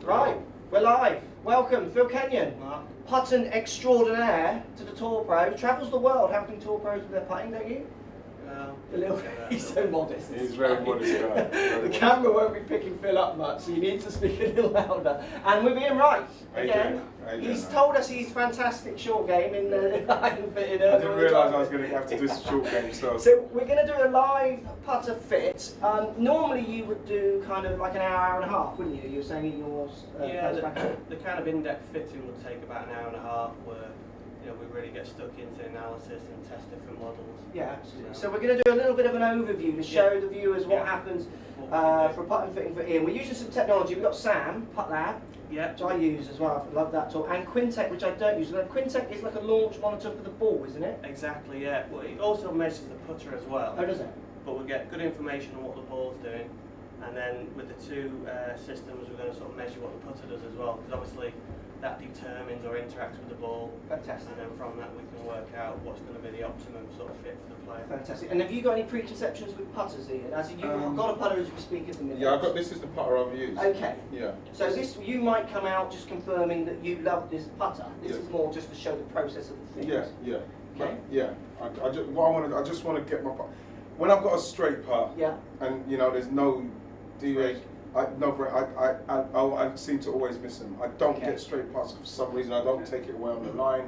Right, we're live. Welcome, Phill Kenyon, putting extraordinaire to the Tour Pros. Travels the world helping Tour Pros with their putting, don't you? A little. He's so modest. He's very modest guy. The camera won't be picking Phill up much, so you need to speak a little louder. And with Ian Wright again. He's told us he's fantastic short game in the iron fitting. I didn't realise I was going to have to do some short game stuff. So we're going to do a live putter fit. Normally you would do kind of like an hour and a half, wouldn't you? You were saying in yours. Yeah, the kind of in-depth fitting would take about an hour and a half, where we really get stuck into analysis and test different models. Yeah, absolutely. So we're going to do a little bit of an overview to show the viewers what happens for putt and fitting for Ian. We're using some technology. We've got Sam, Putt Lab, which I use as well. I love that tool. And Quintec, which I don't use. And Quintec is like a launch monitor for the ball, isn't it? Exactly, yeah. Well, it also measures the putter as well. Oh, does it? But we get good information on what the ball's doing. And then with the two systems, we're going to sort of measure what the putter does as well. Because obviously that determines or interacts with the ball. Fantastic. And then from that we can work out what's going to be the optimum sort of fit for the player. Fantastic. And have you got any preconceptions with putters, Ian? As you've got a putter as we speak at the minute. Yeah, this is the putter I've used. Okay. Yeah. So this, you might come out just confirming that you love this putter. This is more just to show the process of the things. Yeah. Okay. Yeah. I just want to get my putt. When I've got a straight putt. Yeah. And there's no deviation. I seem to always miss them. I don't get straight putts for some reason. I don't take it away on the line,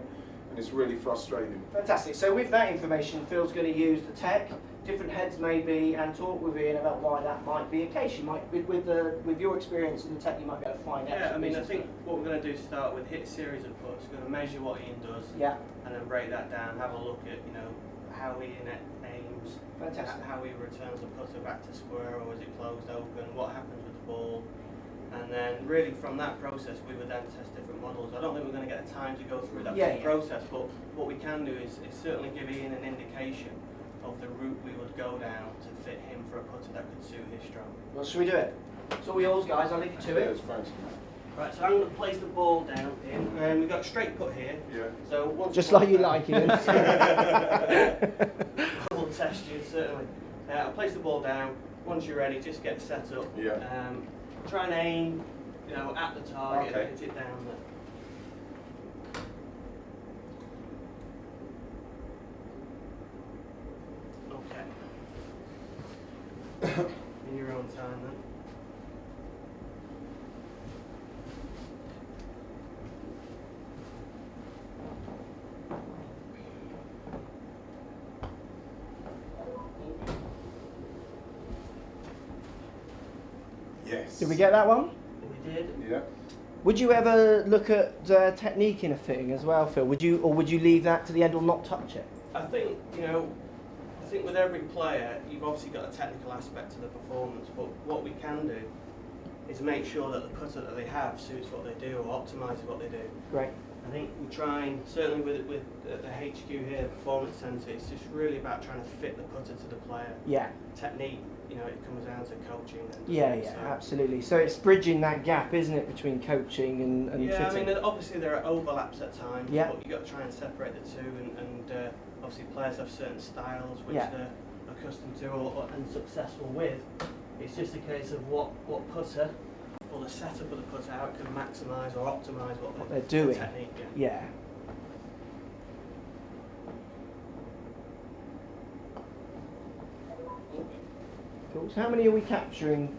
and it's really frustrating. Fantastic. So with that information, Phil's going to use the tech, different heads maybe, and talk with Ian about why that might be a case. You might, with your experience in the tech, you might be able to find out. Yeah, I mean, I think what we're going to do is start with hit a series of putts. We're going to measure what Ian does. Yeah. And then break that down. Have a look at how Ian aims. Fantastic. How he returns the putter back to square, or is it closed open? What happens with the ball? And then really from that process we would then test different models. I don't think we're going to get the time to go through that full process, but what we can do is certainly give Ian an indication of the route we would go down to fit him for a putter that could suit his stroke. Well, should we do it? It's all yours, guys. I'll leave you to it. Right, so I'm going to place the ball down in, and we've got a straight put here. Yeah. So once just like you like, Ian. We'll test you, certainly. I'll place the ball down. Once you're ready, just get set up. Yeah. Try and aim, at the target and hit it down there. Okay. In your own time then. Yes. Did we get that one? We did. Yeah. Would you ever look at technique in a fitting as well, Phill? Would you leave that to the end or not touch it? I think with every player, you've obviously got a technical aspect to the performance, but what we can do is make sure that the putter that they have suits what they do or optimises what they do. Great. I think we try and, certainly with the HQ here, the Performance Centre, it's just really about trying to fit the putter to the player. Yeah. Technique, it comes down to coaching. Absolutely. So it's bridging that gap, isn't it, between coaching and yeah, fitting? I mean, obviously there are overlaps at times, but you've got to try and separate the two, and obviously players have certain styles which they're accustomed to and successful with. It's just a case of what putter, or the setup of the putter, how it can maximise or optimise what they're doing. The technique. Yeah. Cool. So how many are we capturing?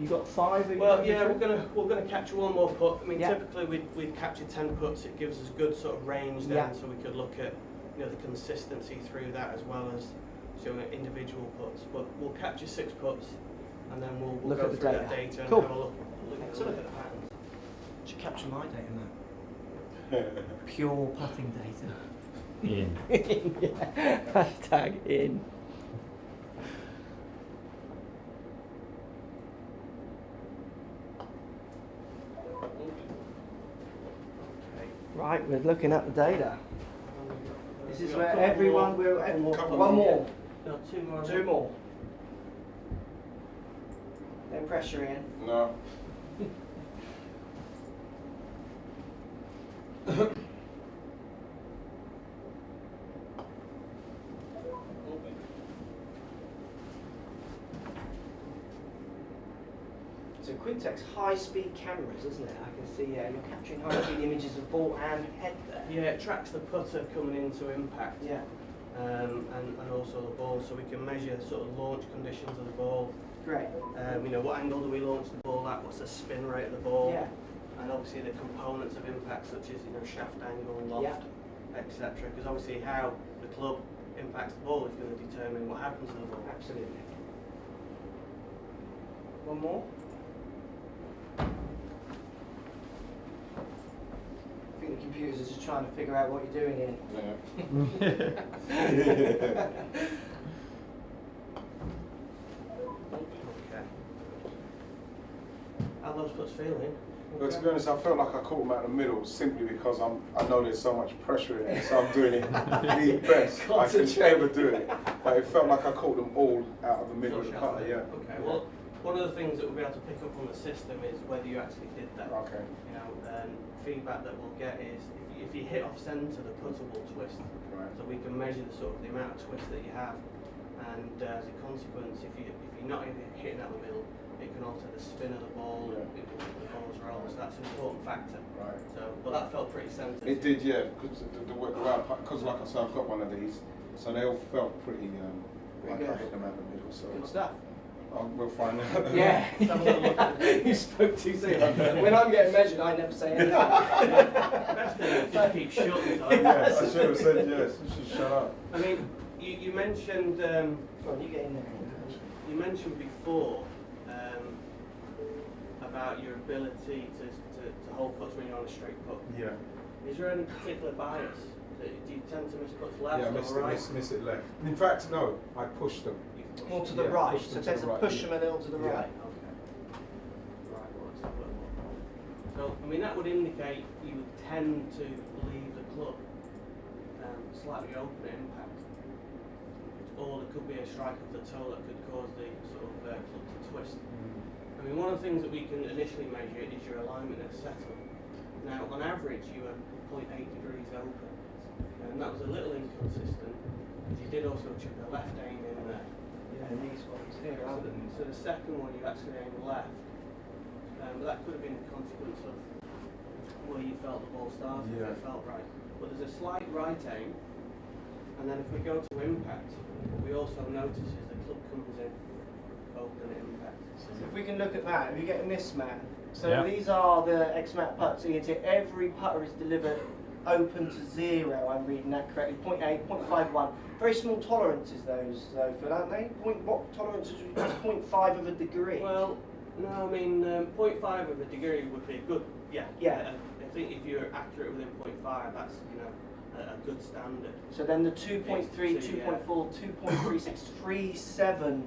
You got 5? Well, yeah, we're gonna capture one more putt. I mean, typically we'd capture 10 putts. It gives us good sort of range then, so we could look at the consistency through that as well as showing individual putts. But we'll capture 6 putts, and then we'll look go at the through data. that data and cool. have a look at the patterns. Should capture my data now. Pure putting data. In. Yeah. Hashtag in. Right, we're looking at the data. This is where everyone will. One more. No, 2 more. 2 more. No pressure in. No. So Quintech's high-speed cameras, isn't it? I can see you're capturing high-speed images of ball and head there. Yeah, it tracks the putter coming into impact. Yeah. And also the ball, so we can measure sort of launch conditions of the ball. Great. You know, what angle do we launch the ball at? What's the spin rate of the ball? Yeah. And obviously the components of impact, such as shaft angle, loft, etc. Because obviously how the club impacts the ball is going to determine what happens to the ball. Absolutely. One more. I think the computers are just trying to figure out what you're doing here. Yeah. Okay. How those puts feeling? But to be honest, I felt like I caught them out in the middle simply because I know there's so much pressure in it, so I'm doing it the best I can ever do it. But it felt like I caught them all out of the middle of the putter, yeah. Okay, well, one of the things that we'll be able to pick up on the system is whether you actually did that. Okay. You know, feedback that we'll get is if you hit off centre, the putter will twist. Right. So we can measure the sort of the amount of twist that you have, and as a consequence, if you're not even hitting at the middle, it can alter the spin of the ball, Yeah. the ball's roll, so that's an important factor. Right. So, but that felt pretty centred. It did, yeah, because like I said, I've got one of these, so they all felt pretty like good. I hit them out the middle. So Good stuff. we'll find out. Yeah. Have a little look at the You spoke too soon. When I'm getting measured, I never say anything. best thing is just keep shut. Yeah, I should have said yes. You should shut up. I mean, you mentioned Come on, you get in there. you mentioned before about your ability to hold puts when you're on a straight putt. Yeah. Is there any particular bias? Do you tend to miss puts left Yeah, or right? miss it left. In fact, no, I pushed them. You can push More to it. the Yeah, right, push so them it to tends the to right, push yeah. them a little to the Yeah. right. Okay. Right, well, let's have a look. So, I mean, that would indicate you would tend to leave the club slightly open at impact. Or there could be a strike of the toe that could cause the sort of club to twist. I mean, one of the things that we can initially measure is your alignment and setup. Now, on average, you were 0.8 degrees open, and that was a little inconsistent. You did also chuck a left aim in there. Yeah, these ones here, So aren't the, they? so the second one, you actually aimed left, but that could have been a consequence of where you felt the ball started. If Yeah. it felt right. But there's a slight right aim, and then if we go to impact, what we also notice is the club comes in open at impact. So if we can look at that, if you get in this mat, so Yeah. these are the X-mat putts. So you can see every putter is delivered open to 0. I'm reading that correctly. 0.8, 0.51. Very small tolerances those, though, Phil, aren't they? What tolerances? 0.5 of a degree. Well, no, I mean 0.5 of a degree would be good. Yeah. Yeah. I think if you're accurate within 0.5, that's a good standard. So then the 2.3, It's 2.4, 2.36, 3.7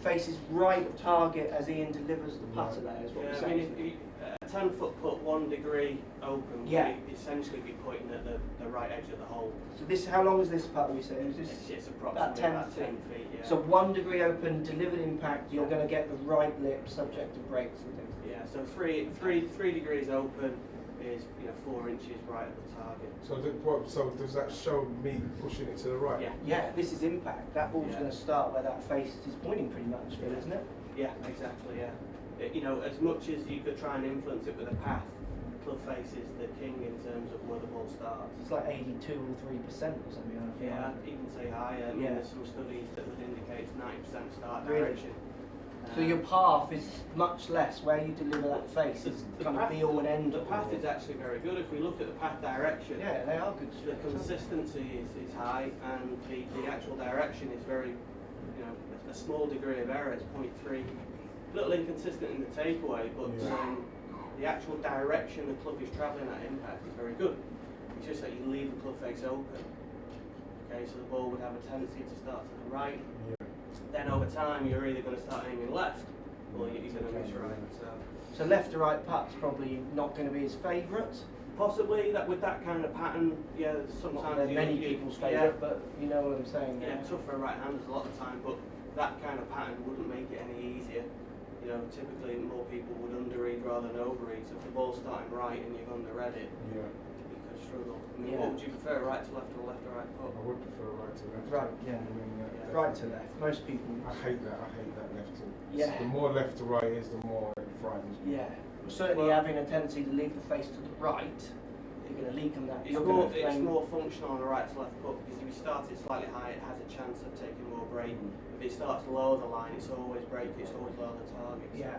faces right of target as Ian delivers the putter there, is what we're Yeah, I saying. mean, if a 10-foot putt 1 degree open Yeah. would essentially be pointing at the right edge of the hole. So this, how long is this putter, we say? Is this It's approximately about 10 feet. Yeah. So 1 degree open, delivered impact, you're going to get the right lip subject to breaks and things. yeah, so three degrees open is 4 inches right at the target. So does that show me pushing it to the right? Yeah. Yeah, this is impact. That ball's Yeah. going to start where that face is pointing pretty much, Phil, isn't it? Yeah, exactly. Yeah. As much as you could try and influence it with a path, club face is the king in terms of where the ball starts. It's like 82 or 3% or something. I feel Yeah, like. I'd even say higher. I mean, Yeah. there's some studies that would indicate it's 90% start Really? direction. So your path is much less. Where you deliver that face is The kind of path- be all and end The all. path is actually very good. If we look at the path direction, Yeah, they are good. the strokes, aren't they? consistency is high, and the actual direction is very, a small degree of error. It's 0.3. A little inconsistent in the takeaway, but Yeah. the actual direction the club is travelling at impact is very good. It's just that you leave the club face open. Okay, so the ball would have a tendency to start to the right. Yeah. Then over time, you're either going to start aiming left, or you're going to miss right. So left to right putt's probably not going to be his favourite. Possibly that with that kind of pattern, yeah. Not Sometimes they're many people's favourite, but you know what I'm saying. Yeah, tough for right-handers a lot of the time, but that kind of pattern wouldn't make it any easier. Typically more people would underread rather than overread. So if the ball's starting right and you've underread it, Yeah. you could struggle. I mean, Yeah. what would you prefer, right to left or left to right putt? I would prefer right to left. Right, yeah. I mean, Right to left. Most people. I hate that left to. Yeah. The more left to right is, the more it frightens me. Yeah. Well, certainly having a tendency to leave the face to the right, you're going to leak them that. It's more functional on the right to left foot, because if you start it slightly high, it has a chance of taking more brake. If it starts lower the line, it's always brake, it's always lower the target. Yeah.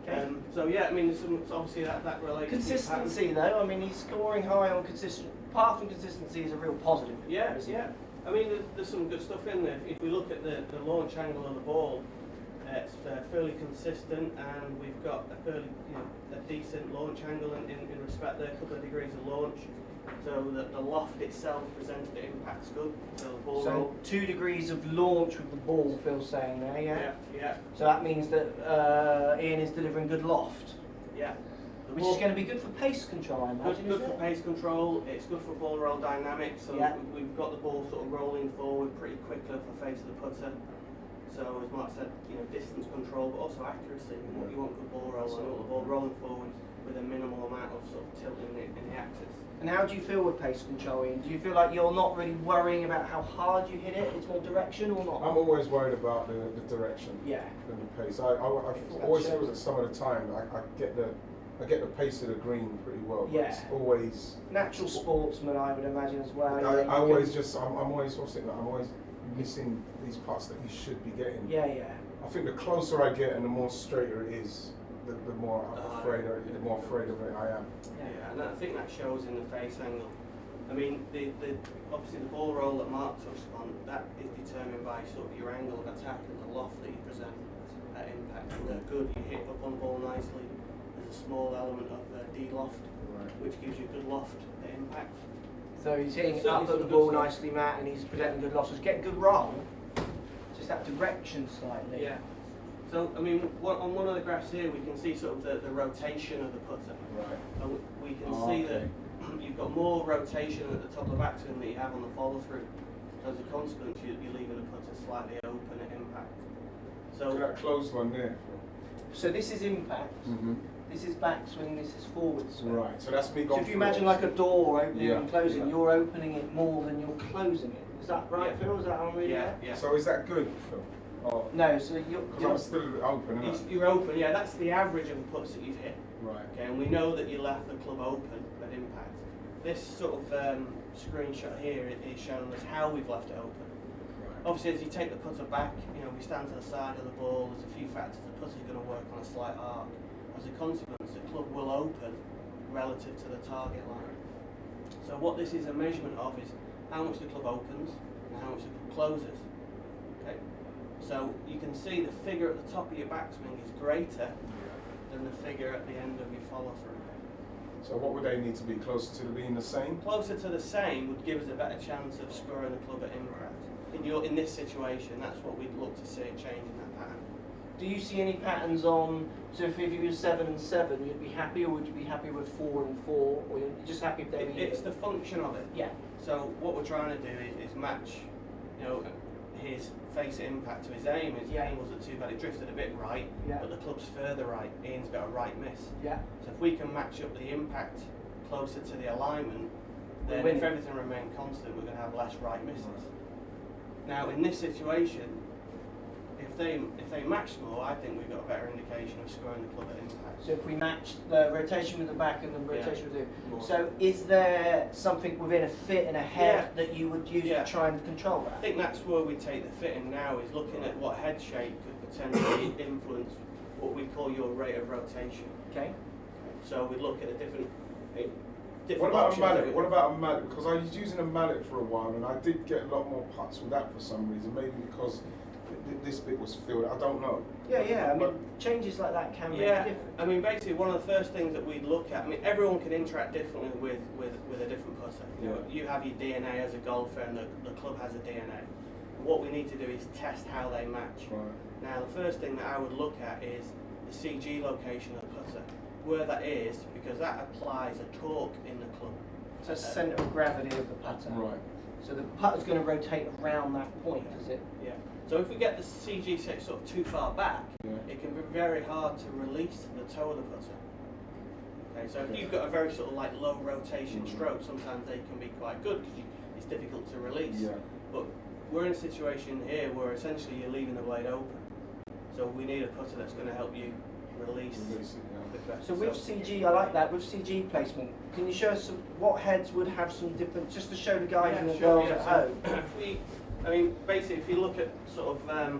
Okay. So yeah, I mean, there's obviously that relates Consistency though, I mean, he's scoring high on consistent. Apart from consistency is a real positive. Yeah, yeah. I mean, there's some good stuff in there. If we look at the launch angle of the ball, it's fairly consistent, and we've got a fairly, a decent launch angle in respect there, a couple of degrees of launch. So the loft itself presented the impact's good. So the ball roll. 2 degrees of launch with the ball, Phil's saying there, yeah? Yeah, yeah. So that means that Ian is delivering good loft. Yeah. Which is going to be good for pace control, I imagine. Good for pace control, it's good for ball roll dynamics, so we've got the ball sort of rolling forward pretty quickly off the face of the putter. So as Mark said, distance control, but also accuracy. You want good ball roll, and the ball rolling forward with a minimal amount of sort of tilt in the axis. And how do you feel with pace control, Ian? Do you feel like you're not really worrying about how hard you hit it, it's more direction or not? I'm always worried about the direction and the pace. I always feel that some of the time I get the pace of the green pretty well. But it's always natural sportsman, I would imagine as well. I'm always missing these putts that you should be getting. Yeah, yeah. I think the closer I get and the more straighter it is, the more afraid of it I am. Yeah, and I think that shows in the face angle. I mean, obviously the ball roll that Mark touched on, that is determined by sort of your angle of attack and the loft that you present at impact. And they're good, you hit up on the ball nicely. There's a small element of de-loft, which gives you good loft at impact. So he's hitting it up at the ball nicely, Matt, and he's presenting good losses, getting good roll. Just that direction slightly. Yeah. So, I mean, on one of the graphs here, we can see sort of the rotation of the putter. Right. And we can see that you've got more rotation at the top of action than you have on the follow-through. So as a consequence, you're leaving the putter slightly open at impact. So look at that closed one there. So this is impact. This is backswing, this is forward swing. Right, so that's me going. So if you imagine like a door opening and closing, you're opening it more than you're closing it. Is that right, Phil? Is that how I'm reading that? Yeah. So is that good, Phil? Oh. No, so I'm still open, isn't it? You're open, yeah, that's the average of the putts that you've hit. Right. Okay, and we know that you left the club open at impact. This sort of screenshot here is showing us how we've left it open. Right. Obviously, as you take the putter back, we stand to the side of the ball, there's a few factors. The putter's going to work on a slight arc. As a consequence, the club will open relative to the target line. So what this is a measurement of is how much the club opens and how much the club closes. Okay? So you can see the figure at the top of your backswing is greater than the figure at the end of your follow-through. So what would they need to be? Closer to being the same? Closer to the same would give us a better chance of scoring the club at impact. In this situation, that's what we'd look to see a change in that pattern. Do you see any patterns on, so if you was 7 and 7, you'd be happy, or would you be happy with 4 and 4, or you're just happy if they were It's the function of it. Yeah. So what we're trying to do is match, his face impact to his aim. His aim wasn't too bad, it drifted a bit right, but the club's further right. Ian's got a right miss. Yeah. So if we can match up the impact closer to the alignment, then if everything remained constant, we're going to have less right misses. Now in this situation, if they match more, I think we've got a better indication of scoring the club at impact. So if we match the rotation with the back and the rotation with the... So is there something within a fit and a head that you would use to try and control that? I think that's where we take the fitting now, is looking at what head shape could potentially influence what we call your rate of rotation. Okay. So we look at a different what about a mallet? What about a mallet? Because I was using a mallet for a while and I did get a lot more putts with that for some reason. Maybe because this bit was filled. I don't know. Yeah. I mean, changes like that can make a difference. I mean, basically, one of the first things that we'd look at. I mean, everyone can interact differently with a different putter. Yeah. You have your DNA as a golfer, and the club has a DNA. What we need to do is test how they match. Right. Now, the first thing that I would look at is the CG location of the putter, where that is, because that applies a torque in the club. So that's the centre of gravity of the putter. Right. So the putter's going to rotate around that point, is it? Yeah. So if we get the CG set sort of too far back, it can be very hard to release the toe of the putter. Okay, so if you've got a very sort of like low rotation stroke, sometimes they can be quite good because it's difficult to release. Yeah. But we're in a situation here where essentially you're leaving the blade open. So we need a putter that's going to help you release. So with CG, I like that, with CG placement, can you show us what heads would have some different, just to show the guys and the girls at home? I mean, basically, if you look at sort of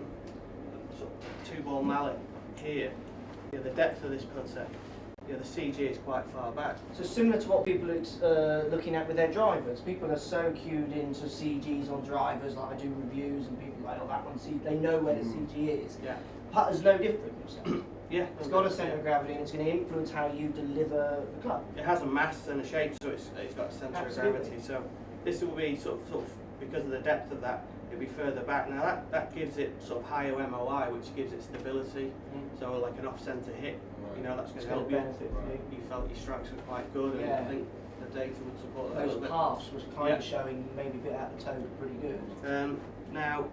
two-ball mallet here, the depth of this putter, the CG is quite far back. So similar to what people are looking at with their drivers. People are so cued into CGs on drivers, like I do reviews, and people are like, oh, that one, they know where the CG is. Yeah. Putter's no different, you're saying? Yeah. It's got a centre of gravity and it's going to influence how you deliver the club. It has a mass and a shape, so it's got a centre of gravity. So this will be sort of, because of the depth of that, it'll be further back. Now that gives it sort of higher MOI, which gives it stability. So like an off-centre hit, that's going to help you. Benefit for you. You felt your strikes were quite good, and I think the data would support that a Those little bit. paths was kind of showing maybe a bit out of the toe, but pretty good. Now,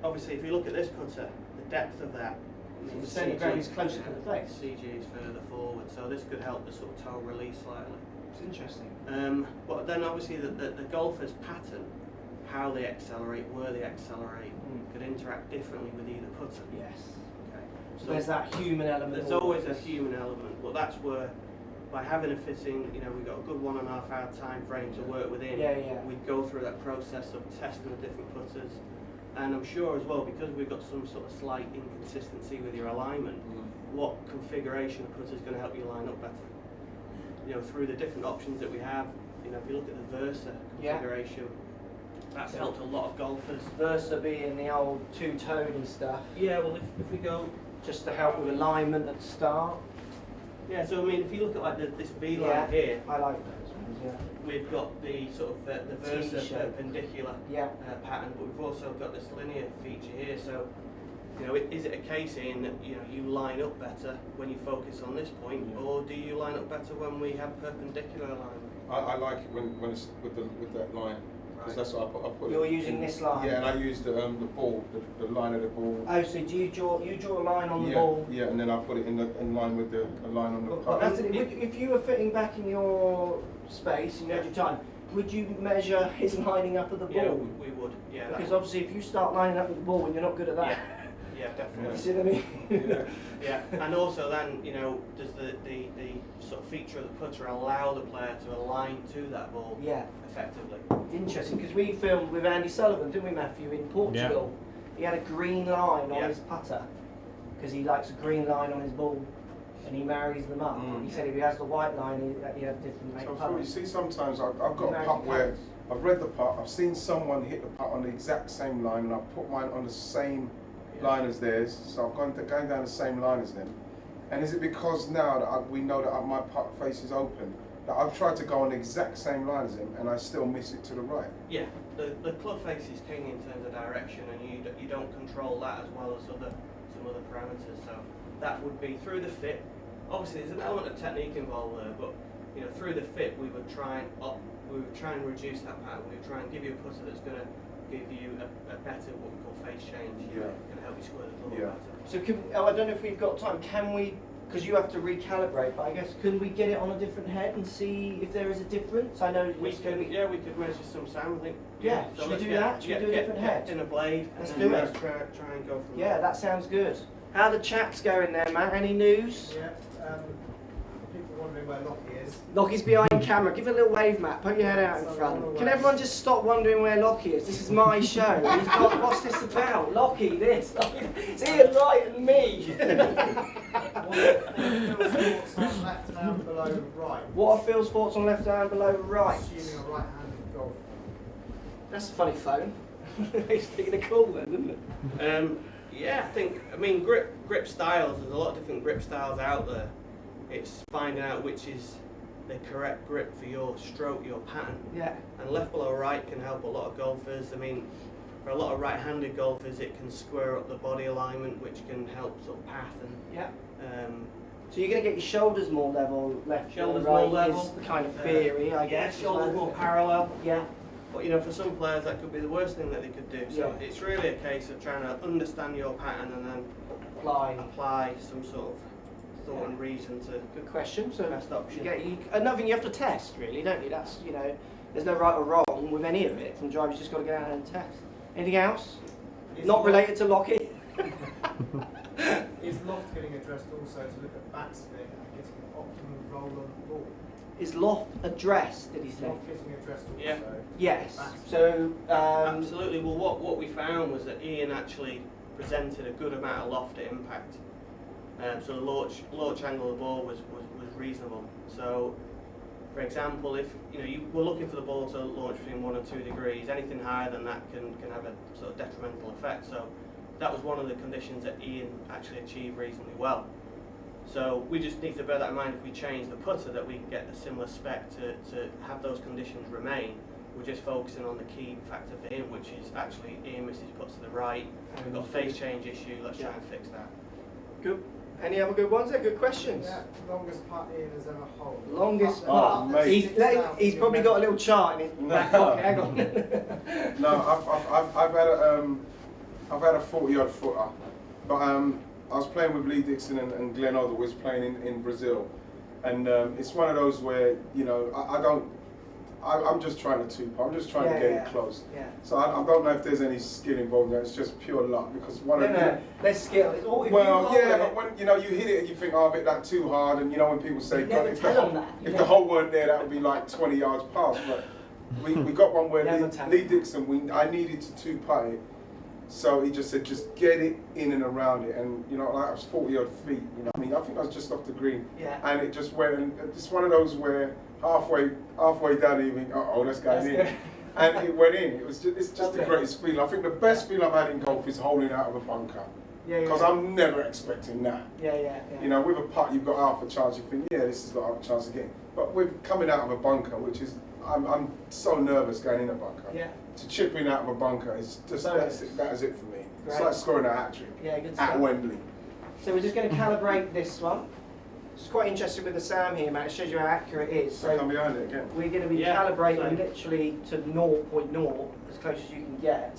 obviously, if you look at this putter, the depth of that. So the centre of gravity is closer to the face. CG is further forward, so this could help the sort of toe release slightly. It's interesting. But then obviously the golfer's pattern, how they accelerate, where they accelerate, could interact differently with either putter. Yes. Okay. So there's that human element. There's always a human element, but that's where, by having a fitting, we've got a good 1.5 hour time frame to work within. We'd go through that process of testing the different putters. And I'm sure as well, because we've got some sort of slight inconsistency with your alignment, what configuration of putter is going to help you line up better? Through the different options that we have, if you look at the Versa configuration, that's helped a lot of golfers. Versa being the old two-tone stuff. Yeah, well, if we go... Just to help with alignment at the start. Yeah, so I mean, if you look at like this V line here, I like those ones. Yeah. We've got the sort of the Versa perpendicular pattern, but we've also got this linear feature here. So, is it a case in that you line up better when you focus on this point, or do you line up better when we have perpendicular alignment? I like it when it's with that line. Because that's what I put. You're using this line. Yeah, and I use the ball, the line of the ball. Oh, so do you draw a line on the ball? Yeah, and then I put it in line with the line on the putt. That's it. If you were fitting back in your space, you had your time, would you measure his lining up of the ball? Yeah, we would. Yeah. Because obviously, if you start lining up with the ball and you're not good at that. Yeah, definitely. You see what I mean? Yeah, and also then, does the sort of feature of the putter allow the player to align to that ball effectively? Interesting, because we filmed with Andy Sullivan, didn't we, Matthew, in Portugal? Yeah. He had a green line on his putter, because he likes a green line on his ball, and he marries them up. He said if he has the white line, he has different make So you see, sometimes I've got a putt where I've read the putt, I've seen someone hit the putt on the exact same line, and I've put mine on the same line as theirs, so I've going down the same line as them. And is it because now that we know that my putt face is open, that I've tried to go on the exact same line as them and I still miss it to the right? Yeah, the club face is king in terms of direction, and you don't control that as well as some other parameters. So that would be through the fit. Obviously, there's an element of technique involved there, but through the fit, we would try and reduce that pattern. We would try and give you a putter that's going to give you a better what we call face change. Going to help you square the club better. So I don't know if we've got time. Can we? Because you have to recalibrate, but I guess can we get it on a different head and see if there is a difference? I know we could measure some sound. I think. Yeah. So should we do that? Should we do a different head? In a blade. Let's do it. Try and go from. Yeah, that sounds good. How the chat's going there, Matt? Any news? Yeah. People wondering where Lockie is. Lockie's behind camera. Give a little wave, Matt. Put your head out in front. Can everyone just stop wondering where Lockie is? This is my show. He's got, what's this about? Lockie, this. It's Ian Wright and me. What are Phil's thoughts on left down below right? Assuming a right-handed golf. That's a funny phone. He's taking a call then, isn't it? Yeah, I mean, grip styles, there's a lot of different grip styles out there. It's finding out which is the correct grip for your stroke, your pattern. Yeah. And left below right can help a lot of golfers. I mean, for a lot of right-handed golfers, it can square up the body alignment, which can help sort of path and. So you're going to get your shoulders more level, left shoulders right more level. Is the kind of theory, I guess. Shoulders more parallel. Yeah. But for some players that could be the worst thing that they could do. So it's really a case of trying to understand your pattern and then apply some sort of thought and reason to. Good question. So best option. Another thing you have to test, really, don't you? That's there's no right or wrong with any of it. From drivers, just got to go out and test. Anything else? Not related to Lockie. Is Loft getting a addressed also to look at backspin and getting an optimum roll on the ball. Is loft addressed, did he say? Loft getting addressed also. Yeah. Yes. Backspin. So, Absolutely. Well, what we found was that Ian actually presented a good amount of loft at impact. So the launch angle of the ball was reasonable. So, for example, if you were looking for the ball to launch between 1 and 2 degrees, anything higher than that can have a sort of detrimental effect. So that was one of the conditions that Ian actually achieved reasonably well. So we just need to bear that in mind if we change the putter, that we can get a similar spec to have those conditions remain. We're just focusing on the key factor for him, which is actually Ian misses putts to the right. We've got a phase change issue. Let's try and fix that. good. Any other good ones? Good questions. Yeah, longest putt Ian has ever holed. Longest Oh, putt. mate. He's probably got a little chart in his back pocket. Hang on. No, I've had a 40-yard footer, but I was playing with Lee Dixon and Glenn Odder was playing in Brazil, and it's one of those where I'm just trying to two-putt. I'm just trying to get it close. Yeah. So I don't know if there's any skill involved there. It's just pure luck because There's skill. It's all, but when you hit it and you think, oh, I've hit that too hard, and when people say, You never if tell them that. if the hole weren't there, that would be like 20 yards past. But we got one where Never tell Lee them. Dixon, I needed to two-putt it. So he just said, just get it in and around it, and like I was 40-odd feet. I think I was just off the green, and it just went. And it's one of those where halfway down, you think, that's going in, and it went in. It's just the greatest feeling. I think the best feeling I've had in golf is holding out of a bunker, because I'm never expecting that. Yeah. With a putt, you've got half a chance. You think, this has got half a chance again. But with coming out of a bunker, which is, I'm so nervous going in a bunker. Yeah. To chip in out of a bunker is just that is it for me. It's Great. like scoring a hat trick Good stuff. at Wembley. So we're just going to calibrate this one. It's quite interesting with the SAM here, man. It shows you how accurate it is. So come behind it again. We're going to be calibrating literally to 0.0, as close as you can get.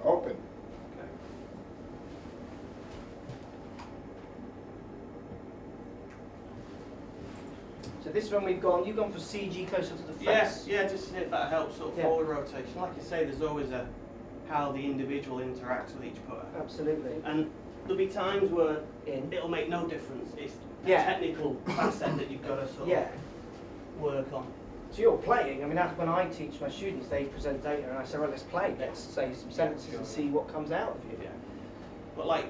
Open. So this one you've gone for CG closer to the face. Yeah, just to see if that helps sort of forward rotation. Like I say, there's always how the individual interacts with each putter. Absolutely. And there'll be times where it'll make no difference. It's the technical facet that you've got to sort of work on. So you're playing. I mean, that's when I teach my students. They present data, and I say, "Well, let's play. Let's say some sentences and see what comes out of you." Yeah. But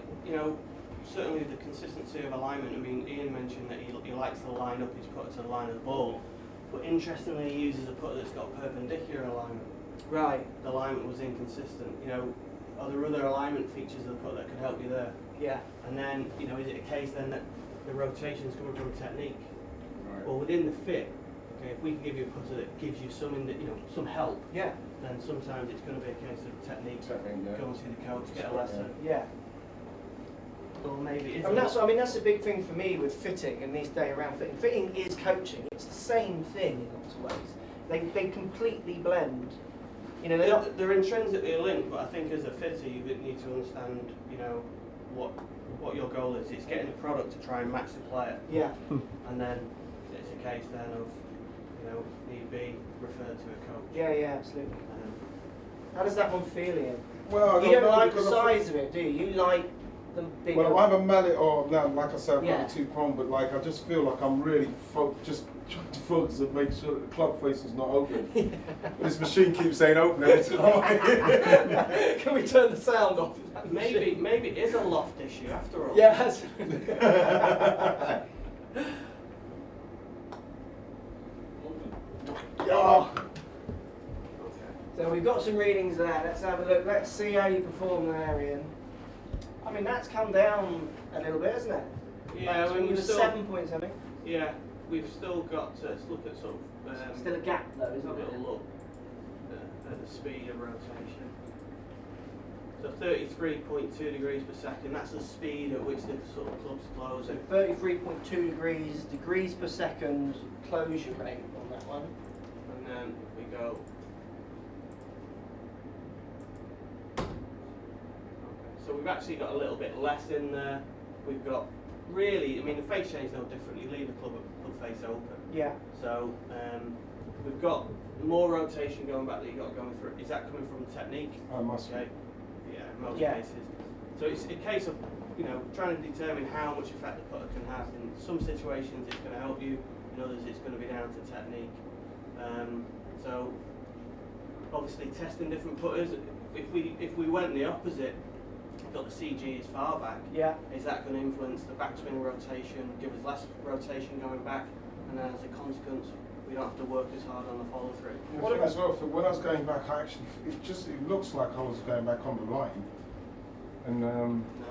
certainly the consistency of alignment. I mean, Ian mentioned that he likes to line up his putter to the line of the ball, but interestingly, he uses a putter that's got perpendicular alignment. Right. The alignment was inconsistent. Are there other alignment features of the putter that could help you there? Yeah. And then, is it a case then that the rotation is coming from technique? Right. Well, within the fit, okay, if we can give you a putter that gives you some help, then sometimes it's going to be a case of technique. Go and see the coach, get a lesson. Yeah. Or maybe it's that's a big thing for me with fitting and these day around fitting. Fitting is coaching. It's the same thing in lots of ways. They completely blend. They're intrinsically linked, but I think as a fitter you need to understand, what your goal is. It's getting a product to try and match the player. Yeah. And then it's a case then of, need be referred to a coach. Yeah, absolutely. How does that one feel, Ian? Well, You don't like the size of it, do you? You like the bigger. Well, I have a mallet, or like I said, I've got Yeah. a 2-prong, but I just feel like I'm really just trying to focus and make sure that the club face is not open. This machine keeps saying open every time. Can we turn the sound off? Maybe it is a loft issue after all. Yes. Oh. So we've got some readings there. Let's have a look. Let's see how you perform there, Ian. I mean, that's come down a little bit, hasn't it? Yeah, I mean, you were 7 points, I think. Yeah, we've still got to look at sort of. Still a gap though, isn't a there? little look at the speed of rotation. So 33.2 degrees per second. That's the speed at which the sort of club's closing. 33.2 degrees per second closure rate on that one. And then if we go. So we've actually got a little bit less in there. We've got the face change is no different. You leave the club face open. Yeah. So we've got more rotation going back that you've got going through. Is that coming from technique? Must be. Yeah, in most cases. So it's a case of, you know, trying to determine how much effect the putter can have. In some situations it's going to help you, in others it's going to be down to technique. So obviously testing different putters, if we went the opposite, got the CG as far back, is that going to influence the backswing rotation, give us less rotation going back, and then as a consequence we don't have to work as hard on the follow through. What as well, when I was going back, it looks like I was going back on the line. And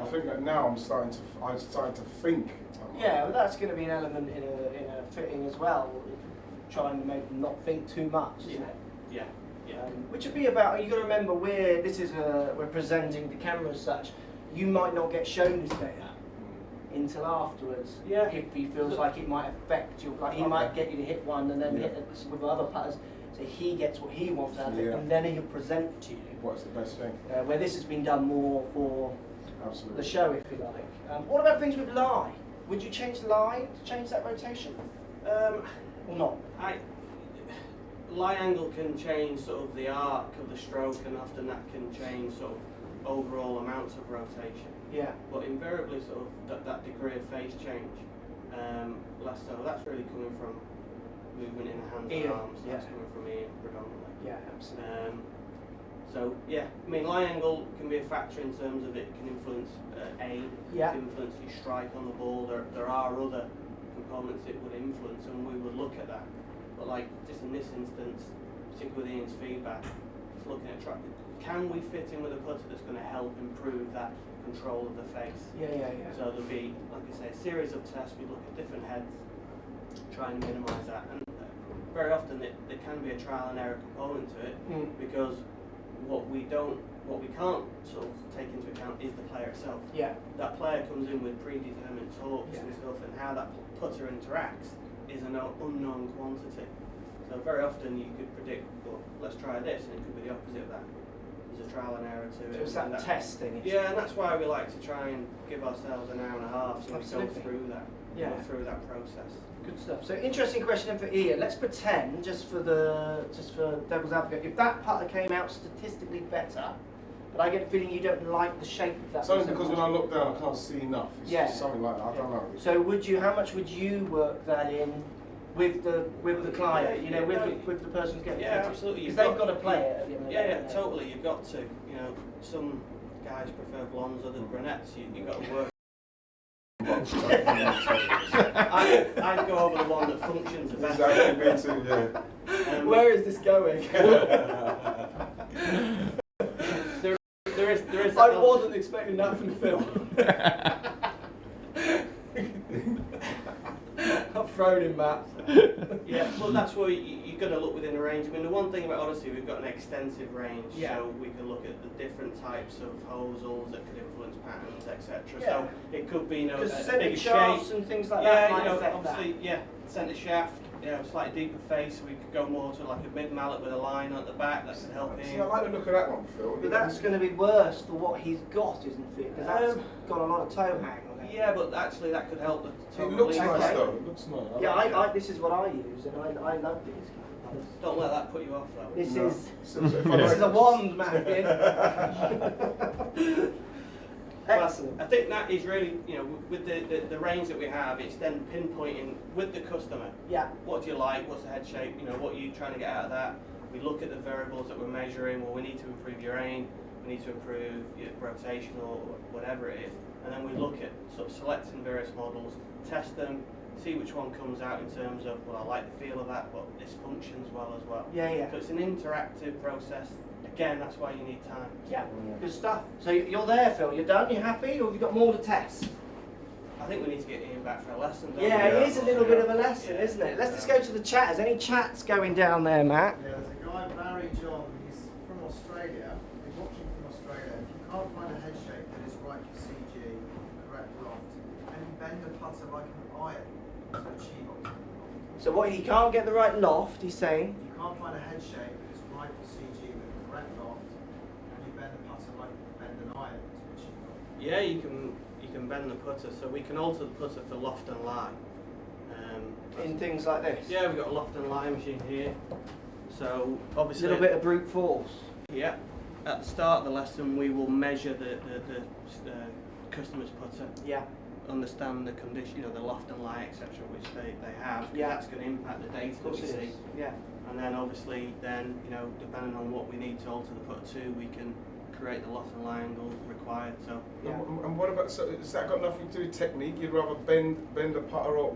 I think that now I'm starting to think. Yeah, well, that's going to be an element in a fitting as well. Trying to make them not think too much, isn't it? Yeah. Which would be about. You got to remember we're presenting the camera as such. You might not get shown this data until afterwards. Yeah. If he feels like it might affect you, like he might get you to hit one and then hit it with other putters. So he gets what he wants out of it, and then he'll present it to you. What's the best thing? Where this has been done more for Absolutely. the show, if you like. What about things with lie? Would you change lie to change that rotation? Or not? Lie angle can change sort of the arc of the stroke, and often that can change sort of overall amounts of rotation. Yeah. But invariably sort of that degree of phase change, less so. That's really coming from movement in the hands and arms. That's coming from Ian predominantly. Yeah, absolutely. So yeah, I mean, lie angle can be a factor in terms of it can influence aim, it can influence your strike on the ball. There are other components it would influence, and we would look at that. But like just in this instance, particularly with Ian's feedback, it's looking at can we fit in with a putter that's going to help improve that control of the face. Yeah. So there'll be, like I say, a series of tests. We look at different heads, try and minimise that, and very often there can be a trial and error component to it, because what we can't sort of take into account is the player itself. Yeah. That player comes in with predetermined torques and stuff, and how that putter interacts is an unknown quantity. So very often you could predict, well, let's try this, and it could be the opposite of that. There's a trial and error to it. So it's that testing. Yeah, and that's why we like to try and give ourselves an hour and a half so we go through that. Go through that process. Good stuff. So interesting question then for Ian. Let's pretend, just for devil's advocate, if that putter came out statistically better, but I get the feeling you don't like the shape of that. It's only because when I look down I can't see enough. It's just something like that. I don't know. So how much would you work that in with the client? You know, with the person who's getting fitted? Absolutely. Because they've got to play it. Yeah, totally. You've got to. You know, some guys prefer blondes, others brunettes. You've got to work. I'd go over the one that functions the best. Exactly, me too, yeah. Where is this going? there is. I wasn't expecting that from Phill. I've thrown him back. Yeah, well, that's where you've got to look within a range. I mean, the one thing about Odyssey, we've got an extensive range, so we can look at the different types of hosels that could influence patterns, etc. So it could be, you know, a bigger shape and things like that. Yeah, you know, obviously, centre shaft, you know, slightly deeper face, so we could go more to like a mid mallet with a line at the back. That could help him. See, I like the look of that one, Phil. But that's going to be worse for what he's got, isn't it? Because that's got a lot of toe hang on it. Yeah, but actually that could help the toe. It looks nice though. It looks nice. Yeah, this is what I use, and I love these. Don't let that put you off though. This is a wand, Matthew. I think that is really, you know, with the range that we have, it's then pinpointing with the customer. Yeah. What do you like? What's the head shape? You know, what are you trying to get out of that? We look at the variables that we're measuring. Well, we need to improve your aim. We need to improve your rotation or whatever it is. And then we look at sort of selecting various models, test them, see which one comes out in terms of, well, I like the feel of that, but this functions well as well. Yeah. So it's an interactive process. Again, that's why you need time. Yeah, good stuff. So you're there, Phil. You're done? You happy? Or have you got more to test? I think we need to get Ian back for a lesson. Yeah, it is a little bit of a lesson, isn't it? Let's just go to the chat. Is any chats going down there, Matt? Yeah, there's a guy, Barry John. He's from Australia. He's watching from Australia. If you can't find a head shape that is right for CG, correct loft, and you bend the putter like an iron to achieve optimal. So what? He can't get the right loft. He's saying. If you can't find a head shape that is right for CG with the correct loft, and you bend the putter like you bend an iron to achieve optimal. Yeah, you can bend the putter, so we can alter the putter for loft and lie. In things like this? Yeah, we've got a loft and line machine here. So A obviously, little bit of brute force. yeah. At the start of the lesson, we will measure the customer's putter. Yeah. Understand the condition, the loft and lie, etc., which they have. 'Cause Yeah. that's going to impact the data Of that course we it see. is. Yeah. And then obviously, depending on what we need to alter the putter to, we can create the loft and lie angle required. So Yeah. And what about, so has that got nothing to do with technique? You'd rather bend the putter, or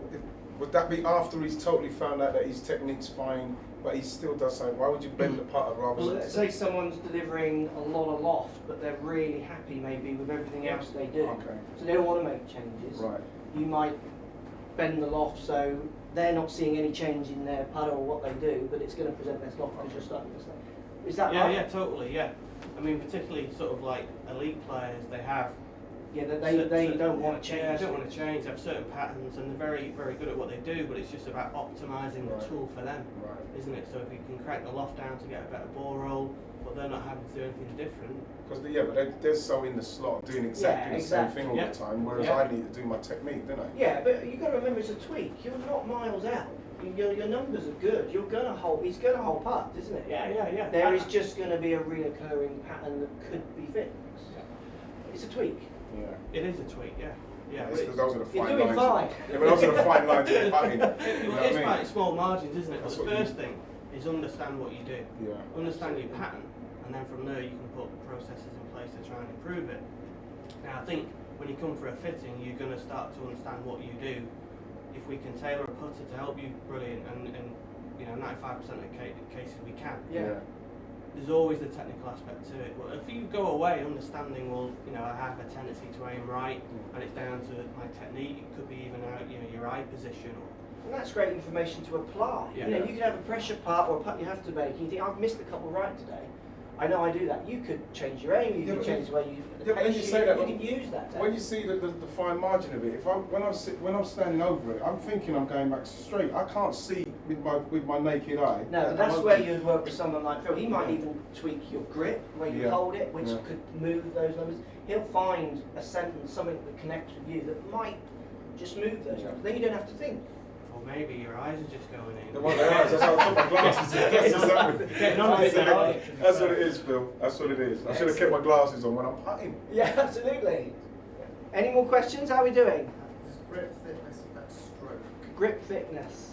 would that be after he's totally found out that his technique's fine, but he still does something? Why would you bend the putter rather Well, than... let's say someone's delivering a lot of loft, but they're really happy maybe with everything else they do. Okay. So they don't want to make changes. Right. You might bend the loft so they're not seeing any change in their putter or what they do, but it's going to present less loft because you're starting to say. Is that yeah, right? yeah, totally, yeah. I mean, particularly sort of like elite players, they have. Yeah, they don't want to change. Yeah, they don't want to change. They have certain patterns, and they're very, very good at what they do. But it's just about optimizing the Right. tool for them, Right. isn't it? So if you can crack the loft down to get a better ball roll, but they're not having to do anything different. Because they're so in the slot doing exactly the same thing all the time, whereas I need to do my technique, don't I? Yeah, but you've got to remember it's a tweak. You're not miles out. Your numbers are good. You're going to hold. He's going to hold putts, isn't it? Yeah. There is just going to be a reoccurring pattern that could be fixed. It's a tweak. Yeah. It is a tweak, yeah. Yeah. It's 'cause those are the You're fine doing lines. fine. Yeah, but those are the fine lines of putting. You know what I It's mean? quite small margins, isn't it? That's But what the you- first thing is understand what you do. Yeah. Understand your pattern, and then from there you can put processes in place to try and improve it. Now I think when you come for a fitting, you're going to start to understand what you do. If we can tailor a putter to help you, brilliant, and 95% of the cases we can. Yeah. There's always the technical aspect to it. But if you go away understanding, well, I have a tendency to aim right, and it's down to my technique. It could be even out, your eye position. And that's great information to apply. Yeah. You can have a pressure putt or a putt you have to make, and you think, I've missed a couple right today. I know I do that. You could change your aim, you Yeah, could but change the way you... Yeah, but then you say that, you can use that. when you see the fine margin of it, when I'm standing over it, I'm thinking I'm going back straight. I can't see with my naked eye. No, but that's where you'd work with someone like Phill. He might even tweak your grip, where you hold it, which could move those numbers. He'll find a sentence, something that connects with you that might just move those numbers. Then you don't have to think. Or maybe your eyes are just going in. That's how I put my glasses in. Getting on a bit now. That's what it is, Phil. That's what it is. I should have kept my glasses on when I'm putting. Yeah, absolutely. Any more questions? How are we doing? Does grip thickness affect stroke? Grip thickness.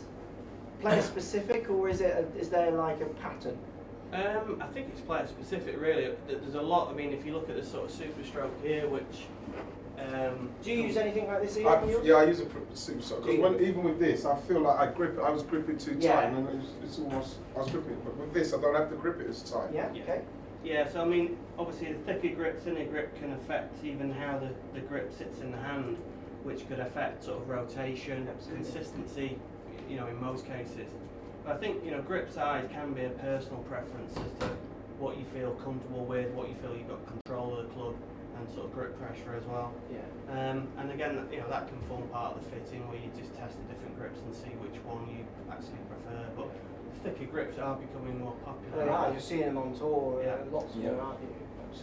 Player specific, or is there like a pattern? I think it's player specific, really. There's a lot. I mean, if you look at the sort of super stroke here, which do you use anything like this? I use a super sock because even with this, I feel like I was gripping too tight, and it's almost I was gripping. But with this, I don't have to grip it as tight. Yeah. Okay. Yeah, so I mean, obviously the thicker grip, thinner grip can affect even how the grip sits in the hand, which could affect sort of rotation, consistency, in most cases. But I think, grip size can be a personal preference as to what you feel comfortable with, what you feel you've got control of the club, and sort of grip pressure as well. Yeah. And again, that can form part of the fitting where you just test the different grips and see which one you actually prefer. But thicker grips are becoming more popular. They are. You're seeing them on tour. Yeah. Lots of them, aren't you?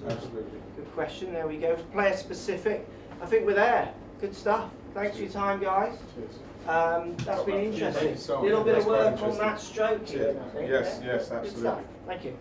Absolutely. Good question. There we go. Player specific. I think we're there. Good stuff. Thanks for your time, guys. Cheers. That's been interesting. Thank you so much. Little bit of That's quite work on that stroke here, I think. Yes, Yeah? yes, Good absolutely. stuff. Thank you.